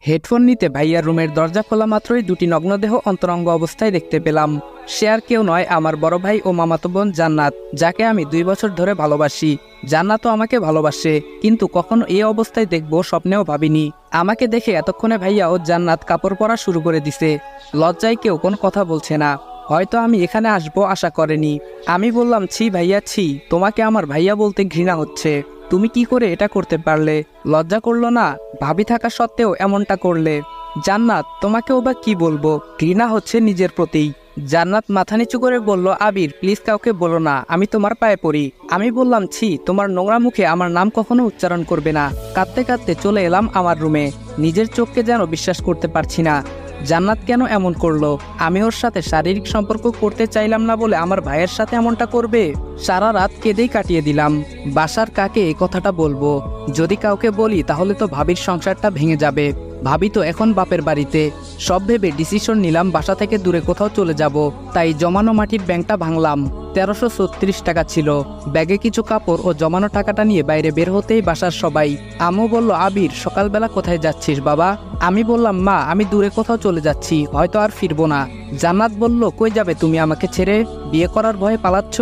Headphone নিতে ভাইয়ার রুমের দরজা খোলা মাত্রই দুটি নগ্নদেহ অন্তরঙ্গ অবস্থায় দেখতে পেলাম। সে আর কেউ নয়, আমার বড় ভাই ও মামাতো বোন জান্নাত, যাকে আমি 2 বছর ধরে ভালোবাসি। জান্নাতও আমাকে ভালোবাসে, কিন্তু কখনো এই অবস্থায় দেখবো স্বপ্নেও ভাবিনি। আমাকে দেখে এতক্ষণে ভাইয়া ও জান্নাত কাপড় পরা শুরু করে দিছে। লজ্জায় কেউ কোনো কথা বলছে না। হয়তো আমি এখানে আসবো আশা করেনি। আমি বললাম, ছি ভাইয়া ছি, তোমাকে আমার ভাইয়া বলতে ঘৃণা হচ্ছে। তুমি কি করে এটা করতে পারলে? লজ্জা করলো না? ভাবি থাকা সত্ত্বেও এমনটা করলে। জান্নাত, তোমাকেও বা কি বলবো, ঘৃণা হচ্ছে নিজের প্রতি। জান্নাত মাথা নিচু করে বলল, আবির প্লিজ কাউকে বলো না, আমি তোমার পায়ে পড়ি। আমি বললাম, ছি, তোমার নোংরা মুখে আমার নাম কখনো উচ্চারণ করবে না। কাঁদতে কাঁদতে চলে এলাম আমার রুমে। নিজের চোখকে যেন বিশ্বাস করতে পারছি না। জান্নাত কেন এমন করলো? আমি ওর সাথে শারীরিক সম্পর্ক করতে চাইলাম না বলে আমার ভাইয়ের সাথে এমনটা করবে? সারা রাত কেঁদেই কাটিয়ে দিলাম। বাসার কাকে এই কথাটা বলবো? যদি কাউকে বলি তাহলে তো ভাবির সংসারটা ভেঙে যাবে। ভাবি তো এখন বাপের বাড়িতে। সব ভেবে ডিসিশন নিলাম বাসা থেকে দূরে কোথাও চলে যাব। তাই জমানো মাটির ব্যাংকটা ভাঙলাম। 1336 টাকা ছিল। ব্যাগে কিছু কাপড় ও জমানো টাকাটা নিয়ে বাইরে বের হতেই বাসার সবাই। আম্মু বলল, আবির সকালবেলা কোথায় যাচ্ছিস বাবা? আমি বললাম, মা আমি দূরে কোথাও চলে যাচ্ছি, হয়তো আর ফিরবো না। জান্নাত বলল, কই যাবে তুমি আমাকে ছেড়ে? বিয়ে করার ভয়ে পালাচ্ছ?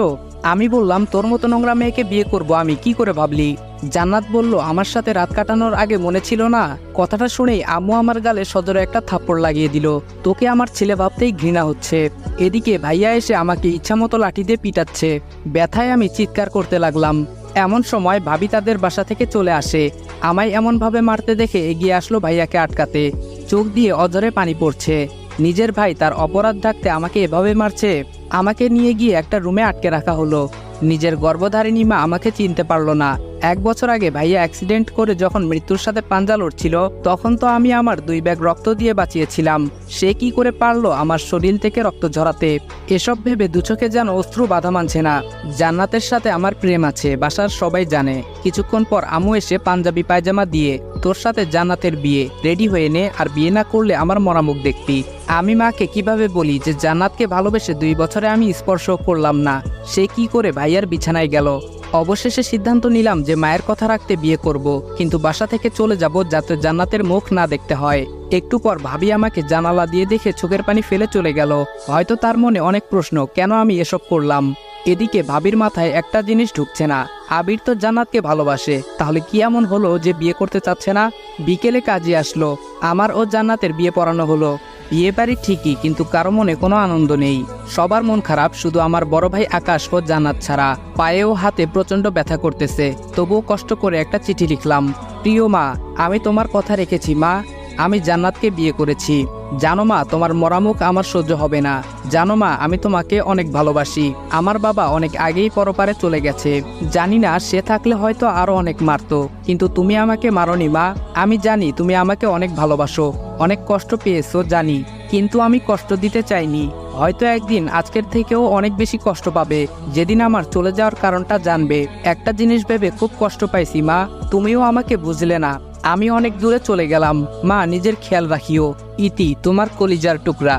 আমি বললাম, তোর মতো নোংরা মেয়েকে বিয়ে করব আমি কি করে ভাবলি? জান্নাত বলল, আমার সাথে রাত কাটানোর আগে মনে ছিল না? কথাটা শুনেই আম্মু আমার গালে সজোরে একটা থাপ্পড় লাগিয়ে দিল। তোকে আমার ছেলে ভাবতেই ঘৃণা হচ্ছে। এদিকে ভাইয়া এসে আমাকে ইচ্ছামতো লাঠি দিয়ে পিটাচ্ছে। ব্যথায় আমি চিৎকার করতে লাগলাম। এমন সময় ভাবি তাদের বাসা থেকে চলে আসে। আমায় এমনভাবে মারতে দেখে এগিয়ে আসলো ভাইয়াকে আটকাতে। চোখ দিয়ে অঝরে পানি পড়ছে। নিজের ভাই তার অপরাধ ঢাকতে আমাকে এভাবে মারছে। আমাকে নিয়ে গিয়ে একটা রুমে আটকে রাখা হলো। নিজের গর্ভধারিণী মা আমাকে চিনতে পারলো না। 1 বছর আগে ভাইয়া অ্যাক্সিডেন্ট করে যখন মৃত্যুর সাথে পাঞ্জা লড়ছিল, তখন তো আমি আমার 2 ব্যাগ রক্ত দিয়ে বাঁচিয়েছিলাম। সে কি করে পারলো আমার শরীর থেকে রক্ত ঝরাতে? এসব ভেবে দু চোখে যেন অশ্রু বাধা মানছে না। জান্নাতের সাথে আমার প্রেম আছে, বাসার সবাই জানে। কিছুক্ষণ পর আম্মু এসে পাঞ্জাবি পায়জামা দিয়ে, তোর সাথে জান্নাতের বিয়ে, রেডি হয়ে নে, আর বিয়ে না করলে আমার মরা মুখ দেখবি। আমি মাকে কিভাবে বলি যে জান্নাতকে ভালোবেসে 2 বছরে আমি স্পর্শ করলাম না? সে কি করে ভাইয়ার বিছানায় গেল? অবশেষে সিদ্ধান্ত নিলাম যে মায়ের কথা রাখতে বিয়ে করব, কিন্তু বাসা থেকে চলে যাব যাতে জান্নাতের মুখ না দেখতে হয়। একটু পর ভাবি আমাকে জানালা দিয়ে দেখে চোখের পানি ফেলে চলে গেল। হয়তো তার মনে অনেক প্রশ্ন, কেন আমি এসব করলাম। এদিকে ভাবির মাথায় একটা জিনিস ঢুকছে না। আবির তো জান্নাতকে ভালোবাসে, তাহলে কি এমন হলো যে বিয়ে করতে চাচ্ছে না? বিকেলে কাজে আসলো। আমার ও জান্নাতের বিয়ে পড়ানো হলো। বিয়ে বাড়ি ঠিকই, কিন্তু কারো মনে কোনো আনন্দ নেই। সবার মন খারাপ, শুধু আমার বড় ভাই আকাশ ও জান্নাত ছাড়া। পায়ে ও হাতে প্রচন্ড ব্যথা করতেছে, তবুও কষ্ট করে একটা চিঠি লিখলাম। প্রিয় মা, আমি তোমার কথা রেখেছি মা। আমি জান্নাতকে বিয়ে করেছি। জানো মা, তোমার মরামুখ আমার সহ্য হবে না। জানো মা, আমি তোমাকে অনেক ভালোবাসি। আমার বাবা অনেক আগেই পরপারে চলে গেছে। জানি না সে থাকলে হয়তো আরো অনেক মারতো, কিন্তু তুমি আমাকে মারোনি মা। আমি জানি তুমি আমাকে অনেক ভালোবাসো, অনেক কষ্ট পেয়েছো জানি, কিন্তু আমি কষ্ট দিতে চাইনি। হয়তো একদিন আজকের থেকেও অনেক বেশি কষ্ট পাবে, যেদিন আমার চলে যাওয়ার কারণটা জানবে। একটা জিনিস ভেবে খুব কষ্ট পাইছি মা, তুমিও আমাকে বুঝলে না। আমি অনেক দূরে চলে গেলাম মা, নিজের খেয়াল রাখিও। ইতি, তোমার কলিজার টুকরা।